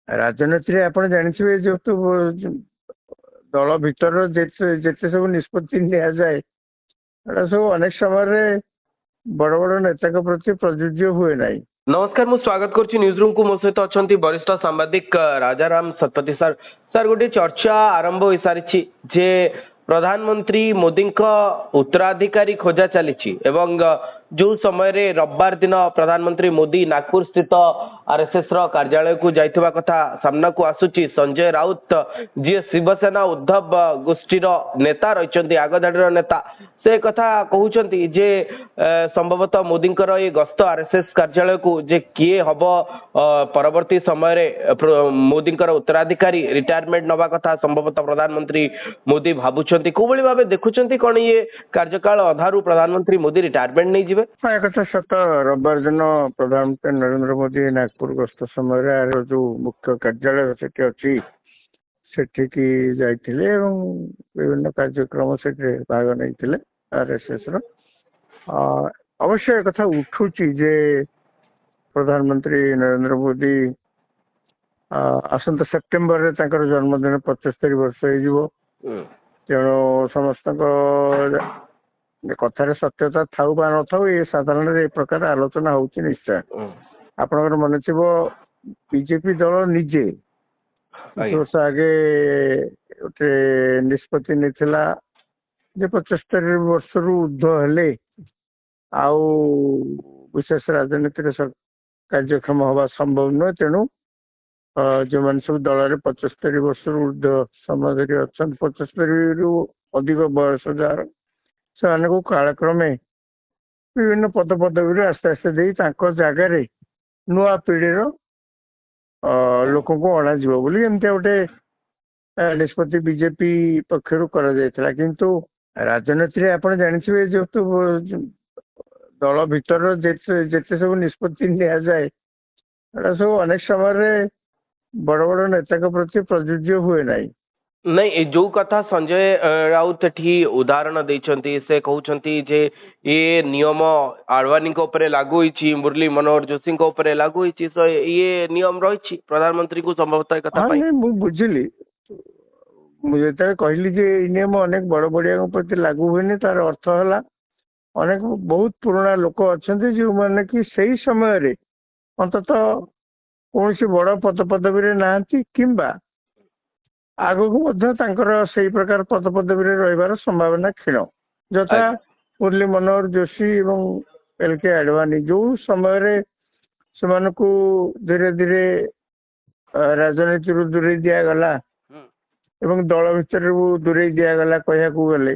ରାଜନୀତିରେ ଆପଣ ଜାଣିଥିବେ ଯେହେତୁ ଦଳ ଭିତର ଯେତେ ସବୁ ନିଷ୍ପତ୍ତି ନିଆଯାଏ ଏଟା ସବୁ ଅନେକ ସମୟରେ ବଡ ବଡ ନେତାଙ୍କ ପ୍ରତି ପ୍ରଯୁଜ୍ୟ ହୁଏ ନାହିଁ। नमस्कार मु स्वागत करुच्ची न्यूज रूम को मो सहित अच्छा वरिष्ठ सांबादिक राजाराम शतपथी सर सर गोटे चर्चा आरंभ हो सारी जे प्रधानमंत्री मोदी उत्तराधिकारी खोजा चली जो समय रे रविवार दिन प्रधानमंत्री मोदी नागपुर स्थित आरएसएस कार्यालय को जाइथिबा कथा सामना को आसुची। संजय राउत जी शिवसेना उद्धव गोष्ठीर नेता रही आगधाड़ीर नेता से कथा कहउचंती जे संभवतः मोदी ये गस्त आरएसएस कार्यालय को जे किए हम परवर्ती समय रे मोदी उत्तराधिकारी रिटायरमेंट नवा कथा संभवतः प्रधानमंत्री मोदी भावुंट को भाव देखुं कौन ये कार्यकाल अधारू प्रधानमंत्री मोदी रिटायरमेंट नहीं जीवे। एक कथा सत रविवार दिन प्रधानमंत्री नरेंद्र मोदी नागपुर गस्त समय जो मुख्य कार्यालय सेठी अच्छी सेठिकी जाइथिले एवं विभिन्न कार्यक्रम से भाग नहीं आरएसएस अवश्य कथा उठुची जे प्रधानमंत्री नरेंद्र मोदी आसंता सेप्टेम्बर रे तांकर जन्मदिन 75 वर्ष हो तेणु समस्त कथार सत्यता थाऊ बा न थाऊ ये साधारण ए प्रकार आलोचना होची निश्चय। आपनकर मन थी बीजेपी दल निजे वर्ष आगे गोटे निष्पत्ति नहीं जे 75 वर्ष रु ऊर्ध हेले आउ विशेष राजनीति कार्यक्षम हवा संभव नुहे तेणु जो मान सब दल में 75 वर्ष ऊर्ध समय धरी अच्छा 75 रु अधिक बयस जार से कालक्रमे विभिन्न पद पदवी आस्ते आस्ते दे जगार नुआ पीढ़ीर लोक अणा एमती गोटे निष्पत्ति बीजेपी पक्षर किंतु राजनीति आपड़ जानते जेहेतु दल भीतर जिते सब निष्पत्ति निजाए सब अनेक समय बड़ बड़ नेता प्रति प्रযোज्य हुए नहीं। नहीं जो कथा संजय राउत एठी उदाहरण देइछंती से कहउछंती जे ये नियम आडवाणी को ऊपर लागू होईची मुरली मनोहर जोशी को ऊपर लागू होईची सो ये नियम रहिची प्रधानमंत्री को संभवतः कथा नहीं मु बुझिली मुझे कहली जे नियम अनेक बड़ बड़िया प्रति लागू हुए तार अर्थ है अनेक बहुत पुराना लोक अच्छा जो मैंने कि सही समय अंतत कौन सी बड़ पद पदवी ना किंबा आगु से प्रकार पद पदवी रही संभावना क्षीण जथा मुरली मनोहर जोशी एवं एल.के. आडवाणी जो समय से धीरे धीरे राजनीति दूरे दिगला एवं दल भितर दूरे दिगला कह गले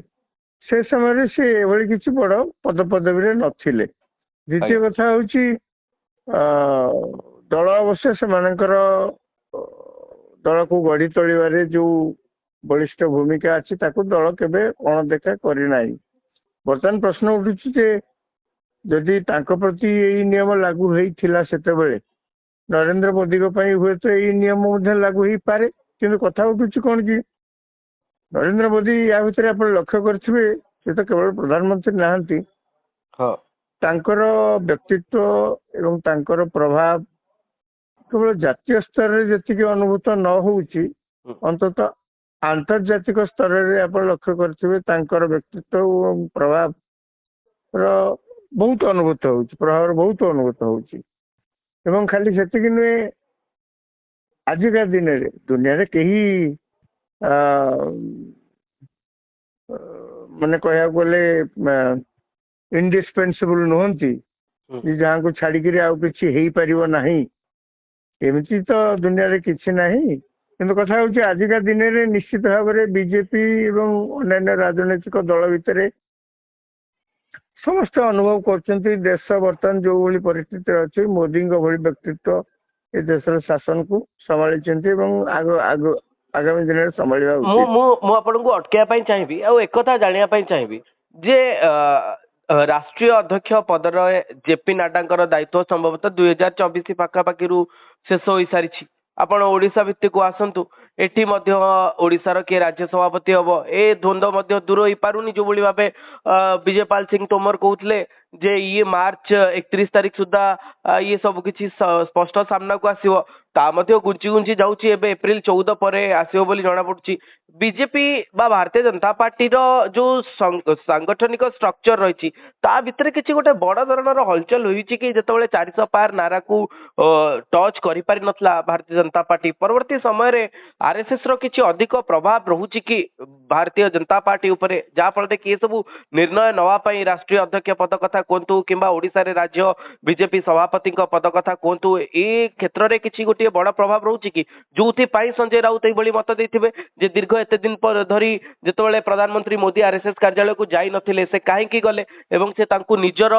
से समय से किसी बड़ पद पदवी नथिले। द्वितीय कथा हूँ दल अवश्य से दल को गढ़ी तोड़े जो बलिष्ठ भूमिका अच्छी दल केबे अणदेखा करना। बर्तमान प्रश्न उठुची जदि प्रति यही नियम लागू होता से नरेंद्र मोदी हुए तो यही नियम लागू हो पारे किंतु कथा उठुची कौन कि नरेंद्र मोदी या भितर आप लक्ष्य करेंगे से तो केवल प्रधानमंत्री नहांती तांकर व्यक्तित्व एवं तांकर प्रभाव केवल जातीय स्तर में जी अनुभूत न होची अंतत आंतर्जातिक स्तर में आप लक्ष्य करेंगे तांकर व्यक्तित्व एवं प्रभाव बहुत अनुभूत हो प्रभाव बहुत अनुभूत होची एवं खाली से नुहे आजिका दिन रे दुनिया रे कही माने कह गले इंडिस्पेंसिबल नुहंती जहाँ को छाड़ी आउ कि नहीं एमती तो दुनिया रे किसी नहीं किंतु कथा हूँ आजिका दिन रे निश्चित भाव में बीजेपी एवं अन्य राजनैतिक दल भितर समस्त अनुभव कर देश बर्तमान जो भाई परिस्थिति अच्छी मोदी भली व्यक्तित्व ए देशर शासन को संभाली आगामी दिन में संभाल अटकैया चाहिए आ एक जानापी चाहिए जे राष्ट्रीय अध्यक्ष पदर जेपी नाड्डा दायित्व संभवतः 2024 पाखापाखि शेष हो सारी आपण ओडिशा भित्तिक को आसतु एठी मध्य ओडिशार किए राज्य सभापति हम ए द्वंद्व दूर हो पारुनी जो भाई भाव विजयपाल सिंह तोमर कहते जे ये मार्च 31 तारीख सुधा ये सब किसी स्पष्ट सामना को आसीबो ता मध्य गुंची गुंची जाउची एबे एप्रिल 14 परे आसीबो बोली जणा पडुची बीजेपी बा भारतीय जनता पार्टी रो जो सांगठनिक स्ट्रक्चर रही ता भितर किसी गोटे बड़ धरणर हलचल होईची कि जेतेबेले 400 पार नारा को टच करि पारि नथला भारतीय जनता पार्टी परवर्ती समय रे आरएसएस रो किसी अधिक प्रभाव रहुची कि भारतीय जनता पार्टी उपरे जा फल कि सब निर्णय नवा पई राष्ट्रीय अध्यक्ष पद कथा कहतु किंबा ओडिशा रे राज्य बीजेपी सभापति पद कथा कहतु ए क्षेत्र में किसी गोटे बड़ प्रभाव रहुची कि जोथि पाई संजय राउत एभली मत देथिबे जे दीर्घ एते दिन पर धरी जेतेबेले प्रधानमंत्री मोदी आरएसएस कार्यालय को जाई नथिले से काहेकि गले एवं से तांकु निजर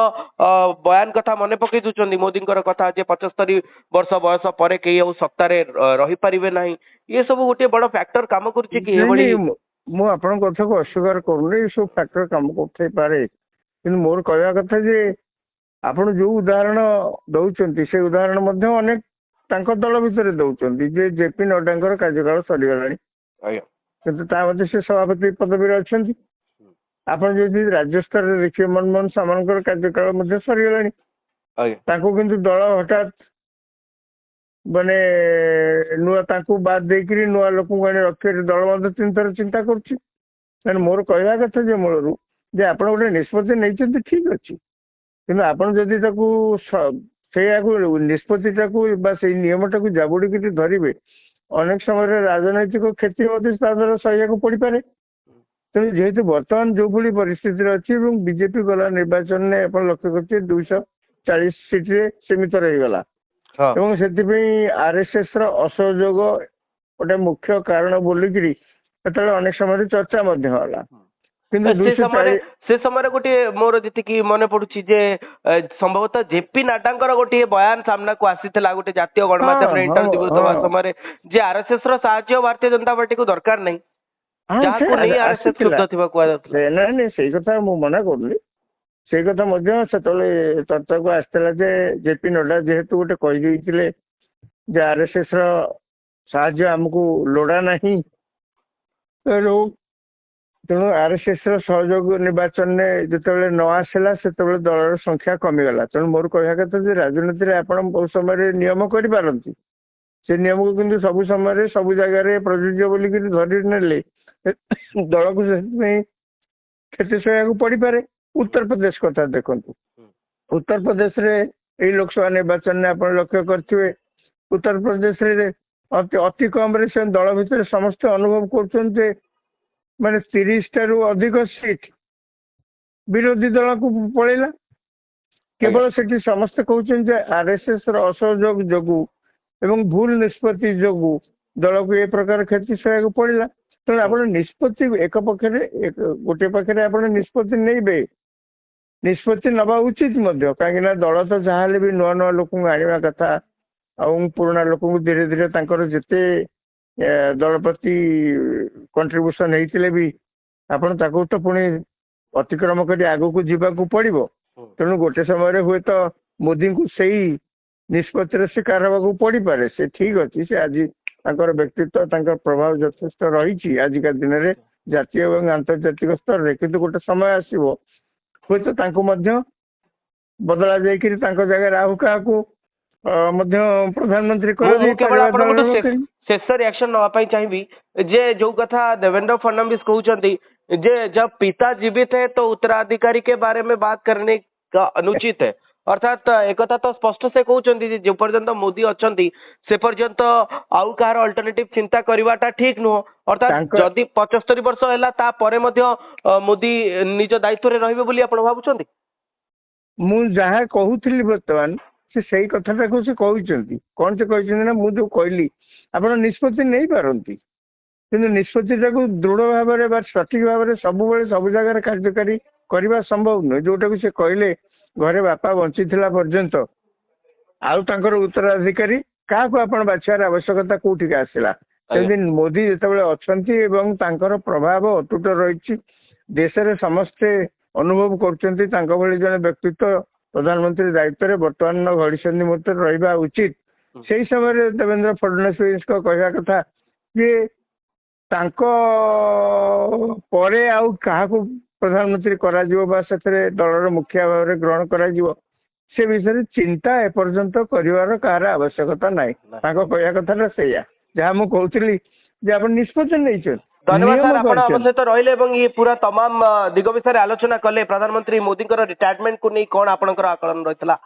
बयान कथा मने पकई दुचंदी मोदींकर कथा जे 75 वर्ष बयस पर केही au सत्तारे रही परिबे नाही ये सब गोटे बड़ फैक्टर काम करछि कि एभली ମୁଁ ଆପଣଙ୍କ କଥାକୁ ଅସ୍ୱୀକାର କରୁନି ଏସବୁ ଫ୍ୟାକ୍ଟର କାମ କରୁଥାଇପାରେ କିନ୍ତୁ ମୋର କହିବା କଥା ଯେ ଆପଣ ଯୋଉ ଉଦାହରଣ ଦଉଛନ୍ତି ସେ ଉଦାହରଣ ମଧ୍ୟ ଅନେକ ତାଙ୍କ ଦଳ ଭିତରେ ଦଉଛନ୍ତି ଯେ ଜେପି ନଡ୍ଡାଙ୍କର କାର୍ଯ୍ୟକାଳ ସରିଗଲାଣି କିନ୍ତୁ ତା ମଧ୍ୟ ସେ ସଭାପତି ପଦବୀରେ ଅଛନ୍ତି। ଆପଣ ଯଦି ରାଜ୍ୟ ସ୍ତରରେ ଦେଖିବେ ମନମୋହନ ସାମନ୍ତଙ୍କର କାର୍ଯ୍ୟକାଳ ମଧ୍ୟ ସରିଗଲାଣି ତାଙ୍କୁ କିନ୍ତୁ ଦଳ ହଠାତ୍ ମାନେ ନୂଆ ତାଙ୍କୁ ବାଦ ଦେଇକିରି ନୂଆ ଲୋକଙ୍କୁ ଆଣି ରଖିବା ଦଳ ମଧ୍ୟ 3 ଥର ଚିନ୍ତା କରୁଛି। ତେଣୁ ମୋର କହିବା କଥା ଯେ ମୂଳରୁ ଯେ ଆପଣ ଗୋଟେ ନିଷ୍ପତ୍ତି ନେଇଛନ୍ତି ଠିକ ଅଛି କିନ୍ତୁ ଆପଣ ଯଦି ତାକୁ ସେଇଆକୁ ନିଷ୍ପତ୍ତିଟାକୁ ବା ସେଇ ନିୟମଟାକୁ ଜାବୁଡ଼ିକିରି ଧରିବେ ଅନେକ ସମୟରେ ରାଜନୈତିକ କ୍ଷତି ମଧ୍ୟ ତା ଦ୍ୱାରା ସହିବାକୁ ପଡ଼ିପାରେ। ତେଣୁ ଯେହେତୁ ବର୍ତ୍ତମାନ ଯୋଉଭଳି ପରିସ୍ଥିତିରେ ଅଛି ଏବଂ ବିଜେପି ଗଲା ନିର୍ବାଚନରେ ଆପଣ ଲକ୍ଷ୍ୟ କରୁଥିବେ 240 ସିଟରେ ସୀମିତ ରହିଗଲା ଏବଂ ସେଥିପାଇଁ ଆରଏସଏସ ର ଅସହଯୋଗ ଗୋଟେ ମୁଖ୍ୟ କାରଣ ବୋଲିକିରି ସେତେବେଳେ ଅନେକ ସମୟରେ ଚର୍ଚ୍ଚା ମଧ୍ୟ ହେଲା କିନ୍ତୁ से समय गोटे मोर जी मन पड़ुछि जे संभवतः जेपी नड्डांकर गोटे बयान सामना को आसीथिला गोटे जातीय गणमाध्यम रे इंटरव्यू देबा समय जे आरएसएस रो साहाय्य भारतीय जनता पार्टी को दरकार नहीं जाहाको नहीं आरएसएस शुद्ध थिबा को नहीं सेई कथा मु मना करली सेई कथा ମଧ୍ୟ ସେତେବେଳେ ଚର୍ଚ୍ଚାକୁ ଆସିଥିଲା ଯେ ଜେପି ନଡ୍ଡା ଯେହେତୁ ଗୋଟେ କହିଦେଇଥିଲେ ଯେ ଆରଏସଏସ ର ସାହାଯ୍ୟ ଆମକୁ ଲୋଡ଼ା ନାହିଁ ତେଣୁ ଆରଏସଏସ ର ସହଯୋଗ ନିର୍ବାଚନରେ ଯେତେବେଳେ ନ ଆସିଲା ସେତେବେଳେ ଦଳର ସଂଖ୍ୟା କମିଗଲା। ତେଣୁ ମୋର କହିବା କଥା ଯେ ରାଜନୀତିରେ ଆପଣ ବହୁ ସମୟରେ ନିୟମ କରିପାରନ୍ତି ସେ ନିୟମକୁ କିନ୍ତୁ ସବୁ ସମୟରେ ସବୁ ଜାଗାରେ ପ୍ରଯୁଜ୍ୟ ବୋଲିକି ଧରି ନେଲେ ଦଳକୁ ସେଥିପାଇଁ କ୍ଷତି ସହିବାକୁ ପଡ଼ିପାରେ। उत्तरप्रदेश कथा देखंतु उत्तर प्रदेश रे एई लोकसभा निर्वाचन ने आपण लक्ष्य करथिबे उत्तर प्रदेश रे अति कम रे से दल भितर समस्त अनुभव करछन जे माने 30 टारू अधिक सीट विरोधी दल को पळेला केवल सेठी समस्त कहउछन जे आरएसएस रो असहयोग जोगु एवं भूल निष्पत्ति जोगु दल को ए प्रकार क्षति सहायक पड़िला। तेणु आपण निष्पत्ति एक पक्षरे गोटे पक्षरे आपण निष्पत्ति नैबे निष्पत्ति नवा उचित मध्य कहीं दल तो जहाँ भी नुआ नुआ लोक आने कथा पुराना लोक धीरे धीरे जिते दल प्रति कंट्रीब्यूशन होते भी आपण तो पुणी अतिक्रम कर आग को जीवाक पड़ो तेणु गोटे समय हुए तो मोदी को सही निष्पत्तिर शिकार होगा पड़ पारे से ठीक अच्छी से आज व्यक्तित्व प्रभाव यथेष्ट रही आजिका दिन में जातीय और आंतर्जातिक स्तर में किंतु गोटे समय आसो हुए तो बदला जाकर जगह आउ क्या प्रधानमंत्री शेष रिएक्शन नापी चाहिए जे जो कथा देवेंद्र फडणवीस कहते जे जब पिता जीवित है तो उत्तराधिकारी के बारे में बात करने का अनुचित है अर्थात एक तो स्पष्ट से कहते जो पर्यंत मोदी अच्छा से पर्यंत आउ कहार अल्टरनेटिव चिंता करवाटा ठीक नुह अर्थात जदि 75 वर्ष है मोदी निज दायित्व रे रहिबे बोली आपण भाबुछंती मु जहा कहूଥିଲି वर्तमान से सही कथाटा को से कहउछंती कोन से कहउछंती ना मु जो कहली आपण निष्पत्ति नहीं पारंती किंतु निष्पत्तिटा को दृढ़ भाव में सठिक भाव में सब सब जगह कार्यकारी करवा संभव नुह जोटा को से कहले घरे बापा बंची पर्यंत आउ तांकर उत्तराधिकारी क्या आपण बाछार आवश्यकता कोठी आसला मोदी जितेबाला अच्छा प्रभाव अटूट रही देश में समस्ते अनुभव कर जन व्यक्तित्व प्रधानमंत्री दायित्व में बर्तमान घड़ी संधि मुहूर्त रहा उचित से समय देवेंद्र फडणवीस कहवा कथा जे परे आउ क्या ପ୍ରଧାନମନ୍ତ୍ରୀ କରାଯିବ ବା ସେଥିରେ ଦଳର ମୁଖିଆ ଭାବରେ ଗ୍ରହଣ କରାଯିବ ସେ ବିଷୟରେ ଚିନ୍ତା ଏପର୍ଯ୍ୟନ୍ତ କରିବାର କାହାର ଆବଶ୍ୟକତା ନାହିଁ। ତାଙ୍କ କହିବା କଥାଟା ସେଇଆ ଯାହା ମୁଁ କହୁଥିଲି ଯେ ଆପଣ ନିଷ୍ପତ୍ତି ନେଇଛନ୍ତି। ଧନ୍ୟବାଦ ନିୟମ ସାର୍ ଆପଣ ଆମ କରିଛନ୍ତି। ସହିତ ରହିଲେ ଏବଂ ଇଏ ପୁରା ତମାମ ଦିଗ ବିଷୟରେ ଆଲୋଚନା କଲେ। ପ୍ରଧାନମନ୍ତ୍ରୀ ମୋଦିଙ୍କର ରିଟାୟାରମେଣ୍ଟକୁ ନେଇ କଣ ଆପଣଙ୍କର ଆକଳନ ରହିଥିଲା?